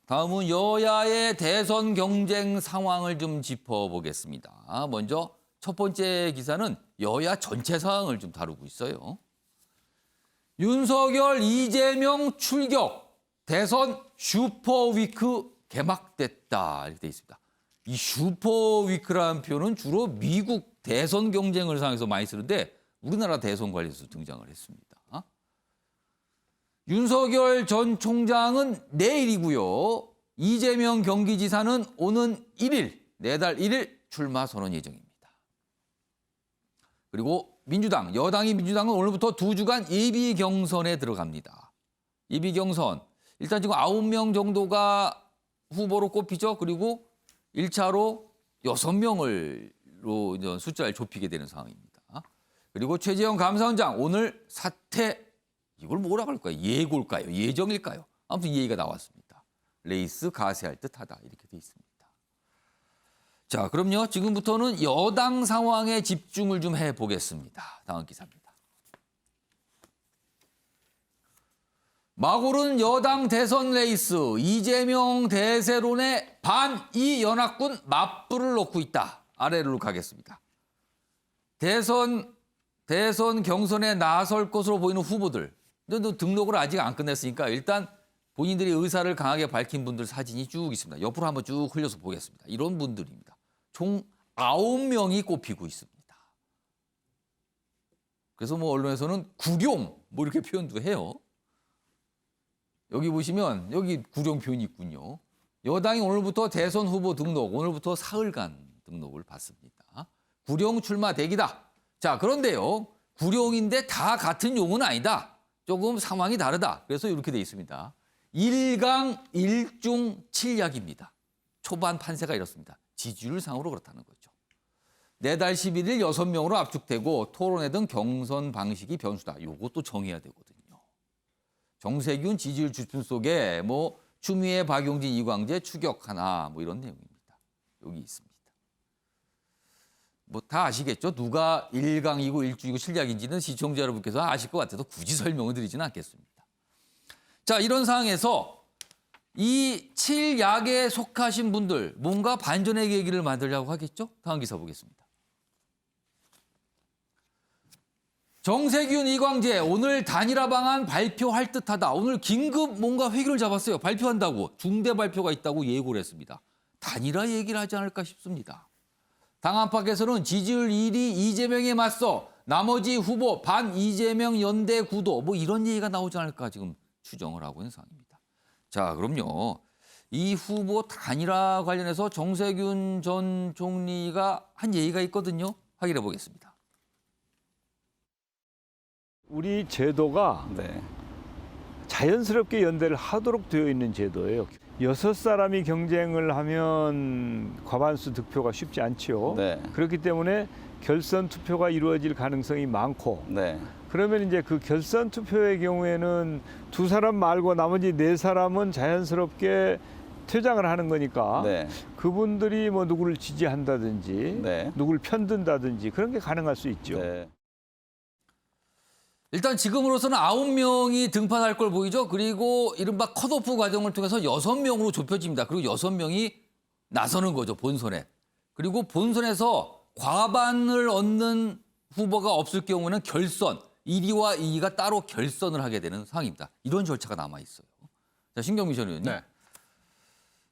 다음은 여야의 대선 경쟁 상황을 좀 짚어보겠습니다. 먼저 첫 번째 기사는 여야 전체 상황을 좀 다루고 있어요. 윤석열, 이재명 출격, 대선 슈퍼위크 개막됐다 이렇게 돼 있습니다. 이 슈퍼위크라는 표현은 주로 미국 대선 경쟁을 상에서 많이 쓰는데 우리나라 대선 관련해서 등장을 했습니다. 윤석열 전 총장은 내일이고요. 이재명 경기지사는 오는 1일, 내달 1일 출마 선언 예정입니다. 그리고 민주당, 여당이 민주당은 오늘부터 2주간 예비 경선에 들어갑니다. 예비 경선, 일단 지금 9명 정도가 후보로 꼽히죠. 그리고 1차로 6명으로 숫자를 좁히게 되는 상황입니다. 그리고 최재형 감사원장 오늘 사퇴, 이걸 뭐라고 할까요? 예고일까요? 예정일까요? 아무튼 이 얘기가 나왔습니다. 레이스 가세할 듯하다 이렇게 돼 있습니다. 자, 그럼요. 지금부터는 여당 상황에 집중을 좀 해보겠습니다. 다음 기사입니다. 막 오른 여당 대선 레이스, 이재명 대세론에 반이 연합군 맞불을 놓고 있다. 아래로 가겠습니다. 대선 경선에 나설 것으로 보이는 후보들. 근데 등록을 아직 안 끝냈으니까 일단 본인들이 의사를 강하게 밝힌 분들 사진이 쭉 있습니다. 옆으로 한번 쭉 흘려서 보겠습니다. 이런 분들입니다. 총 9명이 꼽히고 있습니다. 그래서 뭐 언론에서는 구룡 뭐 이렇게 표현도 해요. 여기 보시면 여기 구룡 표현이 있군요. 여당이 오늘부터 대선 후보 등록, 오늘부터 사흘간 등록을 받습니다. 구룡 출마 대기다. 자, 그런데요. 구룡인데 다 같은 용은 아니다. 조금 상황이 다르다. 그래서 이렇게 돼 있습니다. 1강 1중 7약입니다. 초반 판세가 이렇습니다. 지지율상으로 그렇다는 거죠. 내달 11일 6명으로 압축되고 토론회 등 경선 방식이 변수다. 이것도 정해야 되거든요. 정세균 지지율 주춤 속에 뭐 추미애, 박용진, 이광재 추격하나 뭐 이런 내용입니다. 여기 있습니다. 뭐 다 아시겠죠? 누가 1강이고 1중이고 7약인지는 시청자 여러분께서 아실 것 같아서 굳이 설명을 드리지는 않겠습니다. 자, 이런 상황에서 이 7약에 속하신 분들 뭔가 반전의 계기를 만들려고 하겠죠? 다음 기사 보겠습니다. 정세균, 이광재 오늘 단일화 방안 발표할 듯하다. 오늘 긴급 뭔가 회기를 잡았어요. 발표한다고. 중대 발표가 있다고 예고를 했습니다. 단일화 얘기를 하지 않을까 싶습니다. 당 안팎에서는 지지율 1위 이재명에 맞서 나머지 후보 반 이재명 연대 구도 뭐 이런 얘기가 나오지 않을까 지금 추정을 하고 있는 상황입니다. 자, 그럼요. 이 후보 단일화 관련해서 정세균 전 총리가 한 얘기가 있거든요. 확인해 보겠습니다. 우리 제도가 자연스럽게 연대를 하도록 되어 있는 제도예요. 6사람이 경쟁을 하면 과반수 득표가 쉽지 않지요. 네. 그렇기 때문에 결선 투표가 이루어질 가능성이 많고 네. 그러면 이제 그 결선 투표의 경우에는 2사람 말고 나머지 4사람은 자연스럽게 퇴장을 하는 거니까 네. 그분들이 뭐 누구를 지지한다든지 네. 누구를 편든다든지 그런 게 가능할 수 있죠. 네. 일단 지금으로서는 9명이 등판할 걸 보이죠. 그리고 이른바 컷오프 과정을 통해서 6명으로 좁혀집니다. 그리고 6명이 나서는 거죠, 본선에. 그리고 본선에서 과반을 얻는 후보가 없을 경우는 결선, 1위와 2위가 따로 결선을 하게 되는 상황입니다. 이런 절차가 남아있어요. 자, 신경미 전 의원님. 네.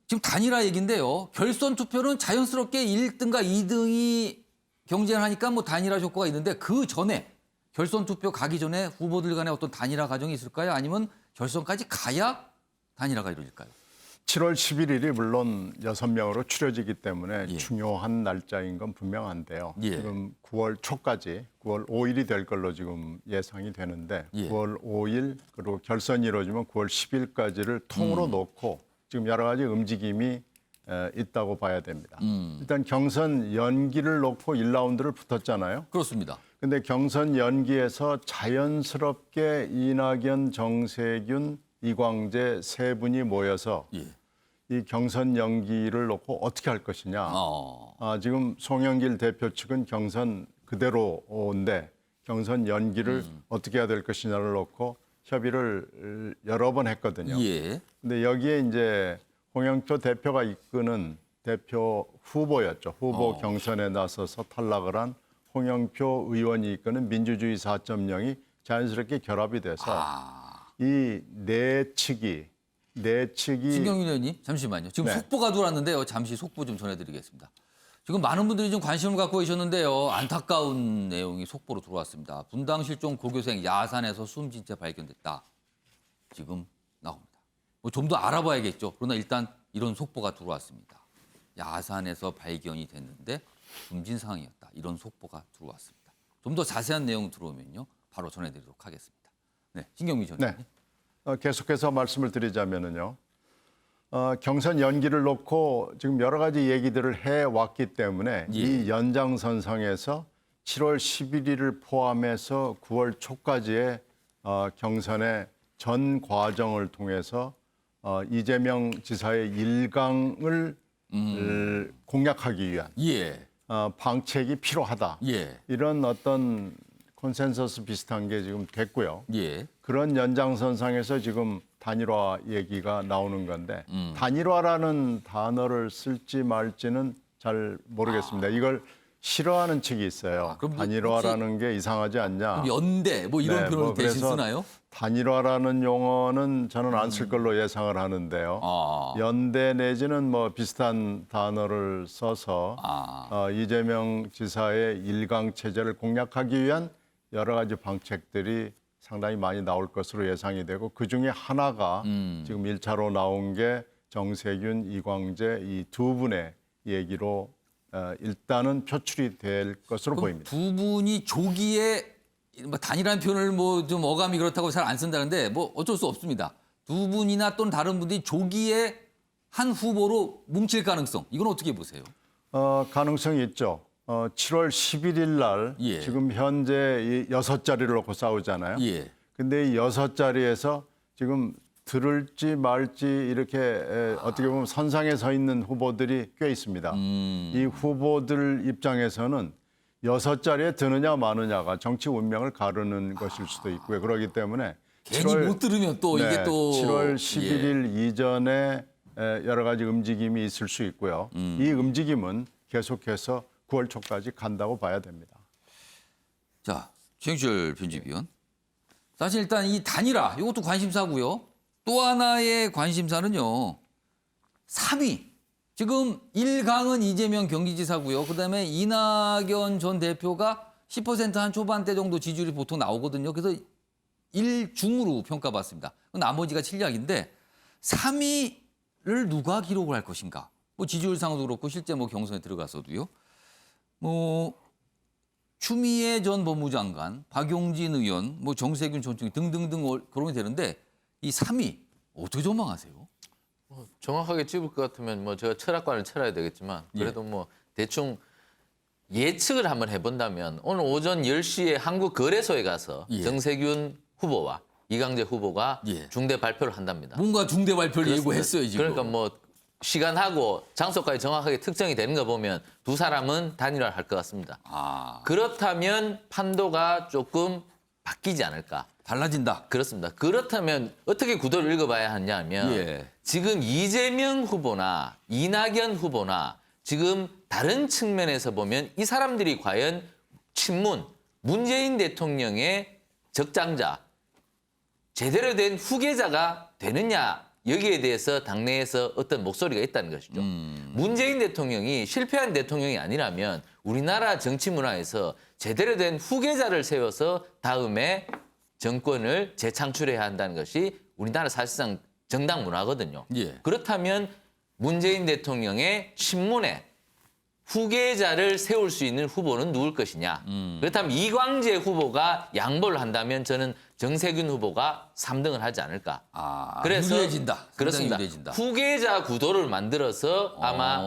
지금 단일화 얘기인데요. 결선 투표는 자연스럽게 1등과 2등이 경쟁을 하니까 뭐 단일화 효과가 있는데 그 전에 결선 투표 가기 전에 후보들 간에 어떤 단일화 과정이 있을까요? 아니면 결선까지 가야 단일화가 이루어질까요? 7월 11일이 물론 6명으로 추려지기 때문에 예. 중요한 날짜인 건 분명한데요. 예. 지금 9월 초까지 9월 5일이 될 걸로 지금 예상이 되는데 예. 9월 5일 그리고 결선이 이루어지면 9월 10일까지를 통으로 놓고 지금 여러 가지 움직임이 있다고 봐야 됩니다. 일단 경선 연기를 놓고 1라운드를 붙었잖아요. 그렇습니다. 근데 경선 연기에서 자연스럽게 이낙연, 정세균, 이광재 세 분이 모여서 예. 이 경선 연기를 놓고 어떻게 할 것이냐. 지금 송영길 대표 측은 경선 그대로인데 경선 연기를 어떻게 해야 될 것이냐를 놓고 협의를 여러 번 했거든요. 예. 근데 여기에 이제 홍영표 대표가 이끄는 대표 후보였죠. 후보 경선에 나서서 탈락을 한 홍영표 의원이 이끄는 민주주의 4.0이 자연스럽게 결합이 돼서 이 내측이 신경민 의원님 잠시만요. 지금 네. 속보가 들어왔는데요. 잠시 속보 좀 전해드리겠습니다. 지금 많은 분들이 좀 관심을 갖고 계셨는데요. 안타까운 내용이 속보로 들어왔습니다. 분당 실종 고교생 야산에서 숨진 채 발견됐다. 지금 나옵니다. 좀 더 알아봐야겠죠. 그러나 일단 이런 속보가 들어왔습니다. 야산에서 발견이 됐는데 숨진 상황이었다. 이런 속보가 들어왔습니다. 좀 더 자세한 내용 들어오면요. 바로 전해드리도록 하겠습니다. 네, 신경민 전 의원님. 계속해서 말씀을 드리자면은요. 경선 연기를 놓고 지금 여러 가지 얘기들을 해왔기 때문에 이 연장선상에서 7월 11일을 포함해서 9월 초까지의 경선의 전 과정을 통해서 이재명 지사의 일강을 공략하기 위한 방책이 필요하다. 이런 어떤 콘센서스 비슷한 게 지금 됐고요. 그런 연장선상에서 지금 단일화 얘기가 나오는 건데 단일화라는 단어를 쓸지 말지는 잘 모르겠습니다. 이걸 싫어하는 측이 있어요. 그럼 단일화라는 게 이상하지 않냐. 그럼 연대 뭐 이런 표현을 대신 그래서 쓰나요? 단일화라는 용어는 저는 안 쓸 걸로 예상을 하는데요. 연대 내지는 뭐 비슷한 단어를 써서 이재명 지사의 일강 체제를 공략하기 위한 여러 가지 방책들이 상당히 많이 나올 것으로 예상이 되고 그중에 하나가 지금 1차로 나온 게 정세균, 이광재 이 두 분의 얘기로 일단은 표출이 될 것으로 보입니다. 두 분이 조기에 뭐 단일한 표현을 뭐 좀 어감이 그렇다고 잘 안 쓴다는데 뭐 어쩔 수 없습니다. 두 분이나 또는 다른 분들이 조기에 한 후보로 뭉칠 가능성 이건 어떻게 보세요? 가능성이 있죠. 7월 11일 날 지금 현재 이 6자리를 놓고 싸우잖아요. 근데 이 6자리에서 지금 들을지 말지 이렇게 어떻게 보면 선상에 서 있는 후보들이 꽤 있습니다. 이 후보들 입장에서는 6자리에 드느냐 마느냐가 정치 운명을 가르는 것일 수도 있고요. 그렇기 때문에 괜히 못 들으면 또 이게 또 7월 11일 이전에 여러 가지 움직임이 있을 수 있고요. 이 움직임은 계속해서 9월 초까지 간다고 봐야 됩니다. 자, 최영철 편집위원. 사실 일단 이 단일화 이것도 관심사고요. 또 하나의 관심사는요. 3위. 지금 1강은 이재명 경기지사고요. 그다음에 이낙연 전 대표가 10% 한 초반대 정도 지지율이 보통 나오거든요. 그래서 1중으로 평가받습니다. 나머지가 7약인데 3위를 누가 기록을 할 것인가. 뭐 지지율상으로도 그렇고 실제 뭐 경선에 들어가서도요. 뭐 추미애 전 법무장관, 박용진 의원, 뭐 정세균 전 총리 등등등 거론이 되는데 이 3위 어떻게 전망하세요? 정확하게 집을 것 같으면 뭐 제가 철학관을 쳐야 되겠지만 그래도 뭐 대충 예측을 한번 해본다면 오늘 오전 10시에 한국거래소에 가서 정세균 후보와 이광재 후보가 중대 발표를 한답니다. 뭔가 중대 발표를 그렇습니다. 예고했어요 지금. 그러니까 뭐 시간하고 장소까지 정확하게 특정이 되는 거 보면 두 사람은 단일화를 할 것 같습니다. 그렇다면 판도가 조금 바뀌지 않을까. 달라진다. 그렇습니다. 그렇다면 어떻게 구도를 읽어봐야 하냐면 지금 이재명 후보나 이낙연 후보나 지금 다른 측면에서 보면 이 사람들이 과연 친문, 문재인 대통령의 적장자, 제대로 된 후계자가 되느냐 여기에 대해서 당내에서 어떤 목소리가 있다는 것이죠. 문재인 대통령이 실패한 대통령이 아니라면 우리나라 정치 문화에서 제대로 된 후계자를 세워서 다음에 정권을 재창출해야 한다는 것이 우리나라 사실상 정당 문화거든요. 그렇다면 문재인 대통령의 친문에 후계자를 세울 수 있는 후보는 누굴 것이냐. 그렇다면 이광재 후보가 양보를 한다면 저는 정세균 후보가 3등을 하지 않을까. 그래서 유리해진다. 그렇습니다. 유리해진다. 후계자 구도를 만들어서 아마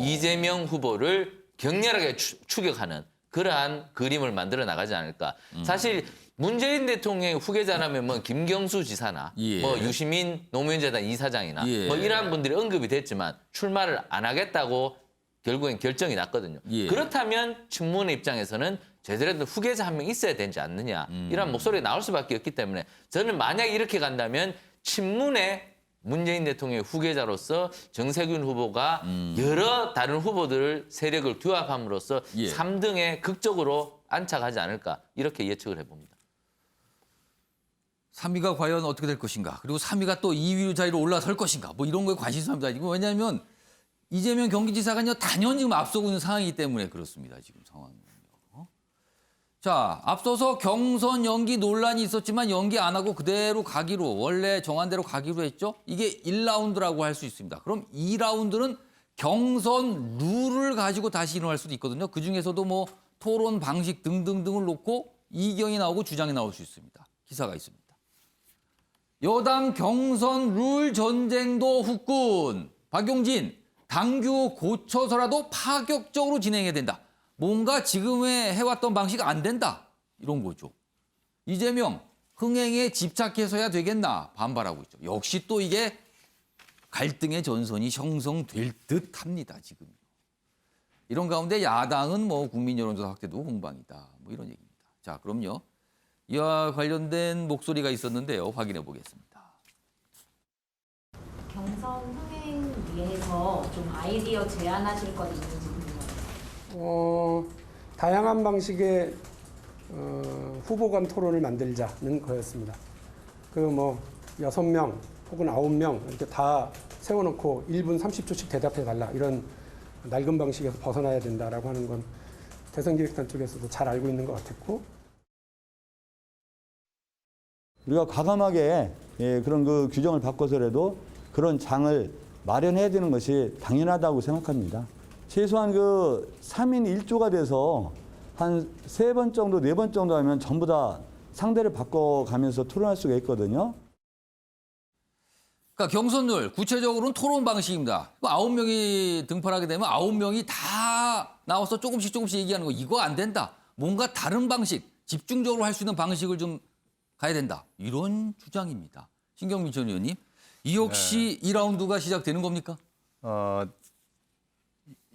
이재명 후보를 격렬하게 추격하는 그러한 그림을 만들어 나가지 않을까. 사실 문재인 대통령의 후계자라면 뭐 김경수 지사나 뭐 유시민 노무현재단 이사장이나 뭐 이러한 분들이 언급이 됐지만 출마를 안 하겠다고 결국엔 결정이 났거든요. 그렇다면 친문의 입장에서는 제대로 된 후계자 한 명 있어야 되지 않느냐. 이런 목소리가 나올 수밖에 없기 때문에 저는 만약 이렇게 간다면 친문의 문재인 대통령의 후계자로서 정세균 후보가 여러 다른 후보들 세력을 규합함으로써 예. 3등에 극적으로 안착하지 않을까 이렇게 예측을 해봅니다. 3위가 과연 어떻게 될 것인가? 그리고 3위가 또 2위 자리로 올라설 것인가? 뭐 이런 거에 관심사입니다. 이거 왜냐하면 이재명 경기지사가 단연 지금 앞서고 있는 상황이기 때문에 그렇습니다. 지금 상황은요. 자, 앞서서 경선 연기 논란이 있었지만 연기 안 하고 그대로 가기로 원래 정한 대로 가기로 했죠. 이게 1라운드라고 할 수 있습니다. 그럼 2라운드는 경선 룰을 가지고 다시 일어날 수도 있거든요. 그중에서도 뭐 토론 방식 등등등을 놓고 이견이 나오고 주장이 나올 수 있습니다. 기사가 있습니다. 여당 경선 룰 전쟁도 후끈. 박용진, 당규 고쳐서라도 파격적으로 진행해야 된다. 뭔가 지금의 해왔던 방식 안 된다. 이런 거죠. 이재명, 흥행에 집착해서야 되겠나 반발하고 있죠. 역시 또 이게 갈등의 전선이 형성될 듯합니다. 지금. 이런 가운데 야당은 뭐 국민 여론조사 확대도 공방이다. 뭐 이런 얘기입니다. 자, 그럼요. 이와 관련된 목소리가 있었는데요. 확인해 보겠습니다. 경선 흥행 위해서 좀 아이디어 제안하실 것 있는지 궁금해요. 다양한 방식의 후보 간 토론을 만들자는 거였습니다. 그 뭐 6명 혹은 9명 이렇게 다 세워놓고 1분 30초씩 대답해 달라 이런 낡은 방식에서 벗어나야 된다라고 하는 건 대선기획단 쪽에서도 잘 알고 있는 것 같았고 우리가 과감하게 그런 그 규정을 바꿔서라도 그런 장을 마련해야 되는 것이 당연하다고 생각합니다. 최소한 그 3인 1조가 돼서 한 3번 정도, 4번 정도 하면 전부 다 상대를 바꿔가면서 토론할 수가 있거든요. 그러니까 경선룰, 구체적으로는 토론 방식입니다. 9명이 등판하게 되면 9명이 다 나와서 조금씩 얘기하는 거 이거 안 된다. 뭔가 다른 방식, 집중적으로 할 수 있는 방식을 좀 가야 된다. 이런 주장입니다. 신경민 전 의원님, 이 역시 2라운드가 시작되는 겁니까?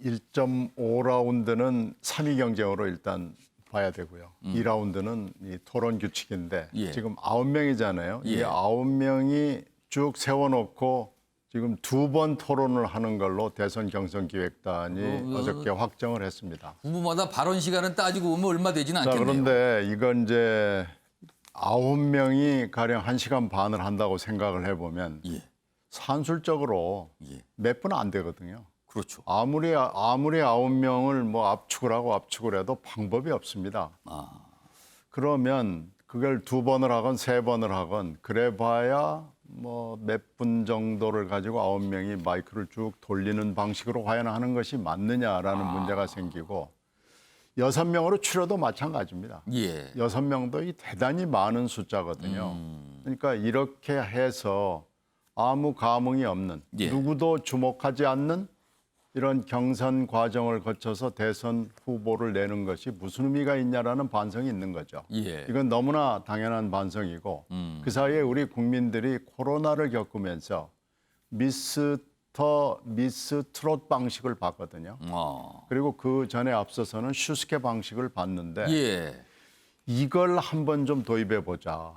1.5라운드는 3위 경쟁으로 일단 봐야 되고요. 2라운드는 이 토론 규칙인데 예. 지금 9명이잖아요. 이 예. 9명이 쭉 세워놓고 지금 2번 토론을 하는 걸로 대선 경선 기획단이 어저께 확정을 했습니다. 후보마다 발언 시간은 따지고 보면 얼마 되지는 자, 않겠네요. 그런데 이건 이제 9명이 가령 1시간 반을 한다고 생각을 해보면 예. 산술적으로 예. 몇 분 안 되거든요. 그렇죠. 아무리 9명을 뭐 압축을 하고 압축을 해도 방법이 없습니다. 그러면 그걸 2번을 하건 3번을 하건 그래봐야 뭐 몇 분 정도를 가지고 9명이 마이크를 쭉 돌리는 방식으로 과연 하는 것이 맞느냐라는 문제가 생기고 6명으로 추려도 마찬가지입니다. 예. 6명도 이 대단히 많은 숫자거든요. 그러니까 이렇게 해서 아무 감흥이 없는 예. 누구도 주목하지 않는 이런 경선 과정을 거쳐서 대선 후보를 내는 것이 무슨 의미가 있냐라는 반성이 있는 거죠. 예. 이건 너무나 당연한 반성이고 그 사이에 우리 국민들이 코로나를 겪으면서 미스 트롯 방식을 봤거든요. 그리고 그 전에 앞서서는 슈스케 방식을 봤는데 예. 이걸 한번 좀 도입해 보자.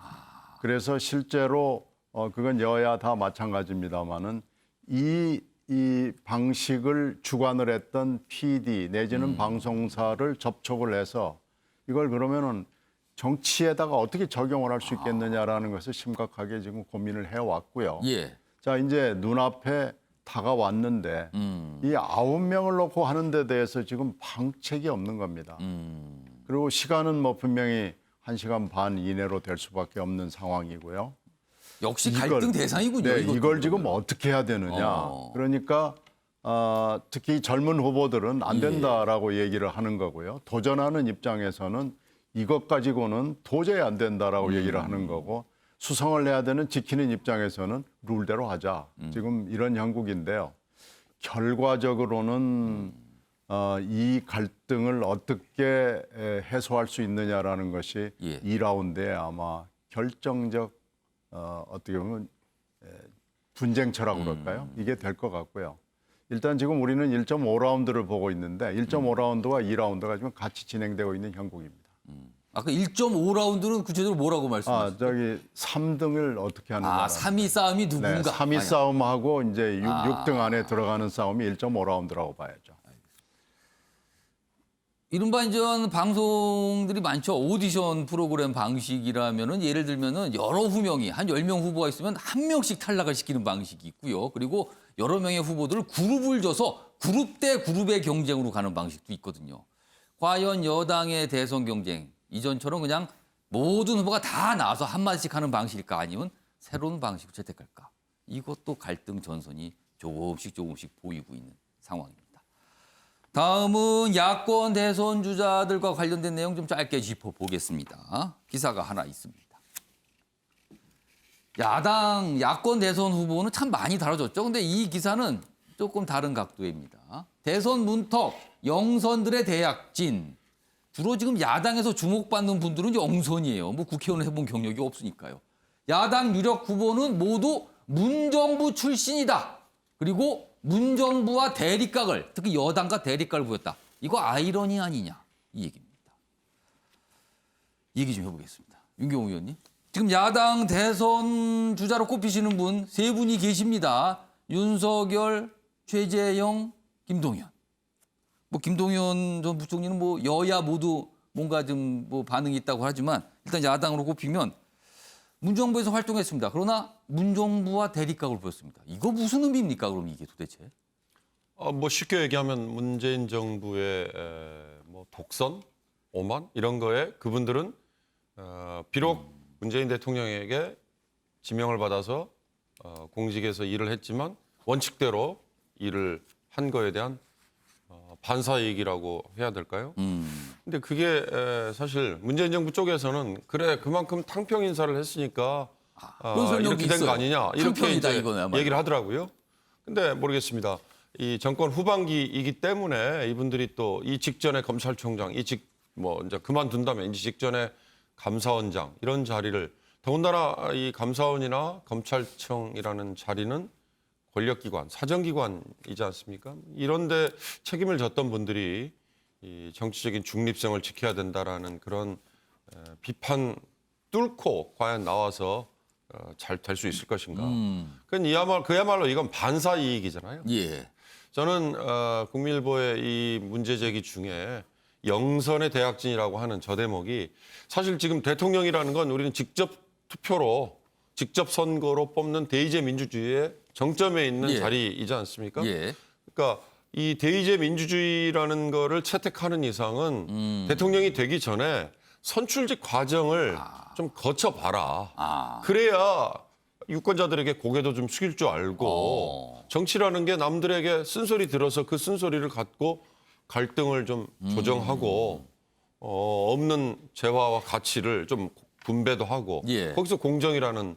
그래서 실제로 그건 여야 다 마찬가지입니다만은 이 방식을 주관을 했던 PD 내지는 방송사를 접촉을 해서 이걸 그러면은 정치에다가 어떻게 적용을 할 수 있겠느냐라는 것을 심각하게 지금 고민을 해왔고요. 예. 자, 이제 눈앞에 다가왔는데 이 9명을 놓고 하는 데 대해서 지금 방책이 없는 겁니다. 그리고 시간은 뭐 분명히 1시간 반 이내로 될 수밖에 없는 상황이고요. 역시 갈등 대상이군요. 네, 이것도 이걸 지금 그러면. 어떻게 해야 되느냐. 그러니까 특히 젊은 후보들은 안 된다라고 얘기를 하는 거고요. 도전하는 입장에서는 이것 가지고는 도저히 안 된다라고 얘기를 하는 거고 수성을 해야 되는 지키는 입장에서는 룰대로 하자. 지금 이런 형국인데요. 결과적으로는 이 갈등을 어떻게 해소할 수 있느냐라는 것이 예. 2라운드에 아마 결정적 어떻게 보면 분쟁처라고 그럴까요? 이게 될 것 같고요. 일단 지금 우리는 1.5라운드를 보고 있는데 1.5라운드와 2라운드가 지금 같이 진행되고 있는 형국입니다. 아까 1.5라운드는 구체적으로 뭐라고 말씀하셨어요? 저기 3등을 어떻게 하느냐. 3위 싸움이 네, 누군가. 3위 아니, 싸움하고 이제 6등 안에 들어가는 싸움이 1.5라운드라고 봐야죠. 이른바 이제 방송들이 많죠. 오디션 프로그램 방식이라면은 예를 들면은 여러 후명이 한 10명 후보가 있으면 한 명씩 탈락을 시키는 방식이 있고요. 그리고 여러 명의 후보들을 그룹을 져서 그룹 대 그룹의 경쟁으로 가는 방식도 있거든요. 과연 여당의 대선 경쟁 이전처럼 그냥 모든 후보가 다 나와서 한마디씩 하는 방식일까 아니면 새로운 방식을 채택할까? 이것도 갈등 전선이 조금씩 보이고 있는 상황입니다. 다음은 야권 대선 주자들과 관련된 내용 좀 짧게 짚어보겠습니다. 기사가 하나 있습니다. 야권 대선 후보는 참 많이 다뤄졌죠. 근데 이 기사는 조금 다른 각도입니다. 대선 문턱, 영선들의 대약진. 주로 지금 야당에서 주목받는 분들은 영선이에요. 뭐 국회의원 해본 경력이 없으니까요. 야당 유력 후보는 모두 문정부 출신이다. 그리고 문정부와 대립각을, 특히 여당과 대립각을 보였다. 이거 아이러니 아니냐 이 얘기입니다. 얘기 좀 해보겠습니다. 윤경호 의원님. 지금 야당 대선 주자로 꼽히시는 분 세 분이 계십니다. 윤석열, 최재형, 김동연. 뭐 김동연 전 부총리는 뭐 여야 모두 뭔가 좀 뭐 반응이 있다고 하지만 일단 야당으로 꼽히면 문정부에서 활동했습니다. 그러나 문정부와 대립각을 보였습니다. 이거 무슨 의미입니까? 그럼 이게 도대체? 뭐 쉽게 얘기하면 문재인 정부의 뭐 독선, 오만 이런 거에 그분들은 비록 문재인 대통령에게 지명을 받아서 공직에서 일을 했지만 원칙대로 일을 한 거에 대한 반사이익이라고 해야 될까요? 근데 그게 사실 문재인 정부 쪽에서는 그래 그만큼 탕평 인사를 했으니까 그런 설명도 이렇게 된 있어요. 거 아니냐 이렇게 탕평이다, 이제 이거야말로. 얘기를 하더라고요. 근데 모르겠습니다. 이 정권 후반기이기 때문에 이분들이 또 이 직전에 검찰총장, 뭐 이제 그만둔다면 이 직전에 감사원장 이런 자리를 더군다나 이 감사원이나 검찰청이라는 자리는 권력기관, 사정기관이지 않습니까? 이런데 책임을 졌던 분들이 이 정치적인 중립성을 지켜야 된다라는 그런 비판 뚫고 과연 나와서 잘 될 수 있을 것인가? 그야말로 이건 반사 이익이잖아요. 예. 저는 국민일보의 이 문제 제기 중에 영선의 대약진이라고 하는 저 대목이 사실 지금 대통령이라는 건 우리는 직접 투표로 직접 선거로 뽑는 대의제 민주주의의 정점에 있는 예. 자리이지 않습니까? 예. 그러니까 이 대의제 민주주의라는 거를 채택하는 이상은 대통령이 되기 전에 선출직 과정을 좀 거쳐봐라. 그래야 유권자들에게 고개도 좀 숙일 줄 알고 정치라는 게 남들에게 쓴소리 들어서 그 쓴소리를 갖고 갈등을 좀 조정하고 없는 재화와 가치를 좀 분배도 하고 예. 거기서 공정이라는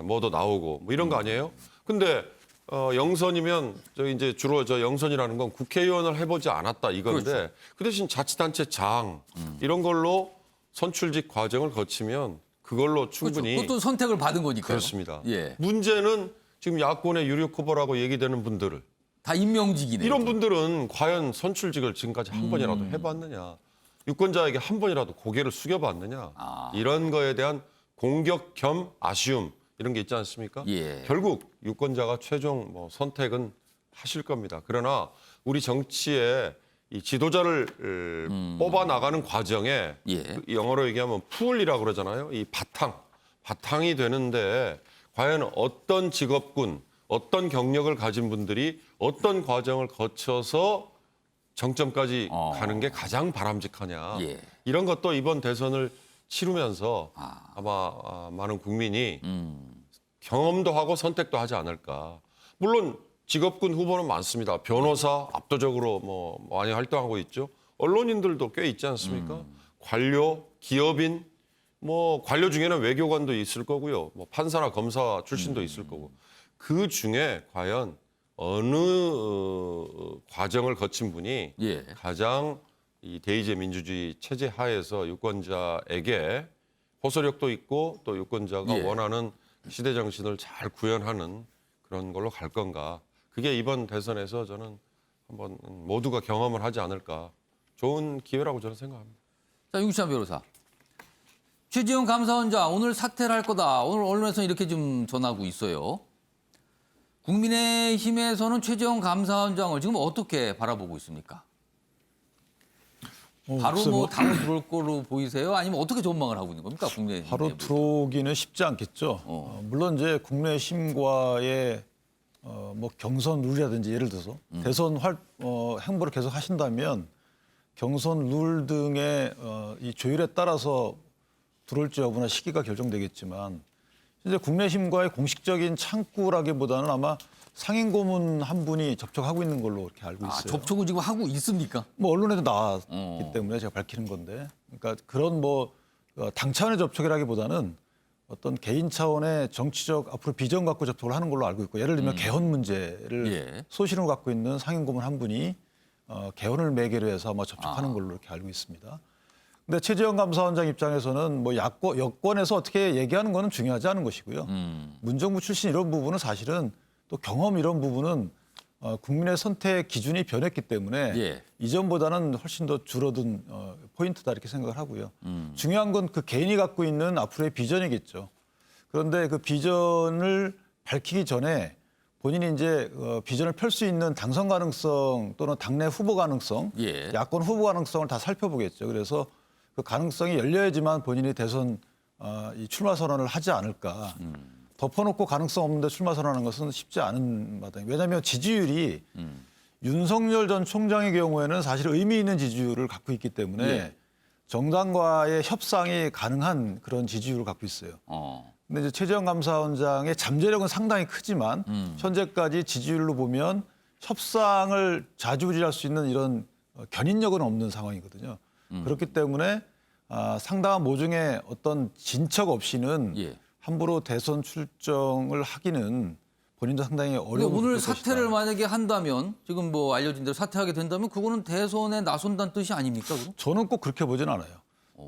뭐도 나오고 뭐 이런 거 아니에요? 근데 영선이면 저 이제 주로 저 영선이라는 건 국회의원을 해보지 않았다 이건데 그렇죠. 그 대신 자치단체 장 이런 걸로 선출직 과정을 거치면 그걸로 충분히 그것도 선택을 받은 거니까요. 그렇습니다. 예. 문제는 지금 야권의 유력 후보라고 얘기되는 분들을 다 임명직이네요. 이런 분들은 과연 선출직을 지금까지 한 번이라도 해봤느냐, 유권자에게 한 번이라도 고개를 숙여봤느냐, 이런 거에 대한 공격 겸 아쉬움 이런 게 있지 않습니까? 예. 결국 유권자가 최종 뭐 선택은 하실 겁니다. 그러나 우리 정치에 이 지도자를 뽑아 나가는 과정에 예. 영어로 얘기하면 풀이라고 그러잖아요. 이 바탕이 되는데 과연 어떤 직업군, 어떤 경력을 가진 분들이 어떤 과정을 거쳐서 정점까지 가는 게 가장 바람직하냐. 예. 이런 것도 이번 대선을 치르면서 아마 많은 국민이 경험도 하고 선택도 하지 않을까. 물론 직업군 후보는 많습니다. 변호사 압도적으로 뭐 많이 활동하고 있죠. 언론인들도 꽤 있지 않습니까? 관료, 기업인, 뭐 관료 중에는 외교관도 있을 거고요. 뭐 판사나 검사 출신도 있을 거고. 그 중에 과연 어느 과정을 거친 분이 예. 가장 이 대의제 민주주의 체제 하에서 유권자에게 호소력도 있고 또 유권자가 예. 원하는 시대 정신을 잘 구현하는 그런 걸로 갈 건가. 그게 이번 대선에서 저는 한번 모두가 경험을 하지 않을까. 좋은 기회라고 저는 생각합니다. 자, 윤기찬 변호사. 최재형 감사원장 오늘 사퇴를 할 거다. 오늘 언론에서 이렇게 좀 전하고 있어요. 국민의힘에서는 최재형 감사원장을 지금 어떻게 바라보고 있습니까? 바로 뭐 당을 들어올 거로 보이세요? 아니면 어떻게 전망을 하고 있는 겁니까? 국민의힘 바로 내부에서? 들어오기는 쉽지 않겠죠. 물론 이제 국민의힘과의 뭐 경선 룰이라든지 예를 들어서 대선 행보를 계속 하신다면 경선 룰 등의 이 조율에 따라서 들어올지 여부나 시기가 결정되겠지만 현재 국민의힘과의 공식적인 창구라기보다는 아마 상임 고문 한 분이 접촉하고 있는 걸로 이렇게 알고 있어요. 접촉은 지금 하고 있습니까? 뭐 언론에도 나왔기 때문에 제가 밝히는 건데, 그러니까 그런 뭐 당 차원의 접촉이라기보다는 어떤 개인 차원의 정치적 앞으로 비전 갖고 접촉을 하는 걸로 알고 있고, 예를 들면 개헌 문제를 예. 소신으로 갖고 있는 상임 고문 한 분이 개헌을 매개로 해서 아마 접촉하는 걸로 이렇게 알고 있습니다. 근데 최재형 감사원장 입장에서는 뭐 여권에서 어떻게 얘기하는 거는 중요하지 않은 것이고요. 문정부 출신 이런 부분은 사실은 또 경험 이런 부분은 국민의 선택 기준이 변했기 때문에 예. 이전보다는 훨씬 더 줄어든 포인트다 이렇게 생각을 하고요. 중요한 건 그 개인이 갖고 있는 앞으로의 비전이겠죠. 그런데 그 비전을 밝히기 전에 본인이 이제 비전을 펼 수 있는 당선 가능성 또는 당내 후보 가능성, 예. 야권 후보 가능성을 다 살펴보겠죠. 그래서 그 가능성이 열려야지만 본인이 대선 이 출마 선언을 하지 않을까. 덮어놓고 가능성 없는데 출마 선언하는 것은 쉽지 않은 마당이에요. 왜냐하면 지지율이 윤석열 전 총장의 경우에는 사실 의미 있는 지지율을 갖고 있기 때문에 예. 정당과의 협상이 가능한 그런 지지율을 갖고 있어요. 근데 이제 최재형 감사원장의 잠재력은 상당히 크지만 현재까지 지지율로 보면 협상을 좌지우지할 수 있는 이런 견인력은 없는 상황이거든요. 그렇기 때문에 상당한 모종의 어떤 진척 없이는 예. 함부로 대선 출정을 하기는 본인도 상당히 근데 어려운 오늘 것이다. 사퇴를 만약에 한다면 지금 뭐 알려진 대로 사퇴하게 된다면 그거는 대선에 나선다는 뜻이 아닙니까? 그럼? 저는 꼭 그렇게 보진 않아요.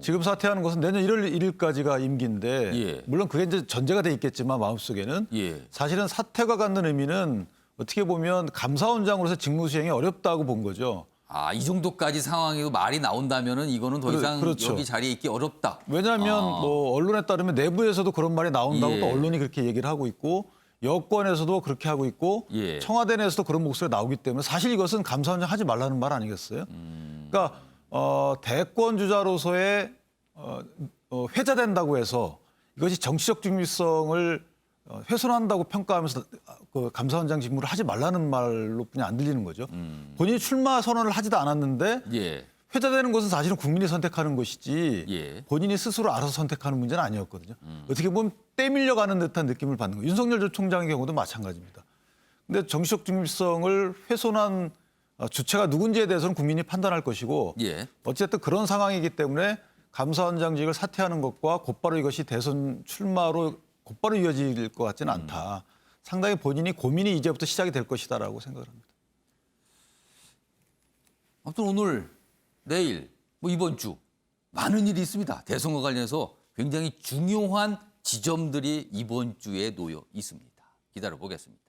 지금 사퇴하는 것은 내년 1월 1일까지가 임기인데 예. 물론 그게 이제 전제가 돼 있겠지만 마음속에는 예. 사실은 사퇴가 갖는 의미는 어떻게 보면 감사원장으로서 직무 수행이 어렵다고 본 거죠. 이 정도까지 상황이고 말이 나온다면은 이거는 더 이상 그렇죠. 여기 자리에 있기 어렵다. 왜냐하면 뭐 언론에 따르면 내부에서도 그런 말이 나온다고 예. 또 언론이 그렇게 얘기를 하고 있고 여권에서도 그렇게 하고 있고 예. 청와대 내에서도 그런 목소리가 나오기 때문에 사실 이것은 감사원장 하지 말라는 말 아니겠어요? 그러니까 대권 주자로서의 회자된다고 해서 이것이 정치적 중립성을 훼손한다고 평가하면서 그 감사원장 직무를 하지 말라는 말로뿐이 안 들리는 거죠. 본인이 출마 선언을 하지도 않았는데 예. 회자되는 것은 사실은 국민이 선택하는 것이지 예. 본인이 스스로 알아서 선택하는 문제는 아니었거든요. 어떻게 보면 떼밀려가는 듯한 느낌을 받는 거예요. 윤석열 전 총장의 경우도 마찬가지입니다. 근데 정치적 중립성을 훼손한 주체가 누군지에 대해서는 국민이 판단할 것이고 예. 어쨌든 그런 상황이기 때문에 감사원장직을 사퇴하는 것과 곧바로 이것이 대선 출마로 곧바로 이어질 것 같지는 않다. 상당히 본인이 고민이 이제부터 시작이 될 것이다라고 생각을 합니다. 아무튼 오늘, 내일, 뭐 이번 주 많은 일이 있습니다. 대선과 관련해서 굉장히 중요한 지점들이 이번 주에 놓여 있습니다. 기다려 보겠습니다.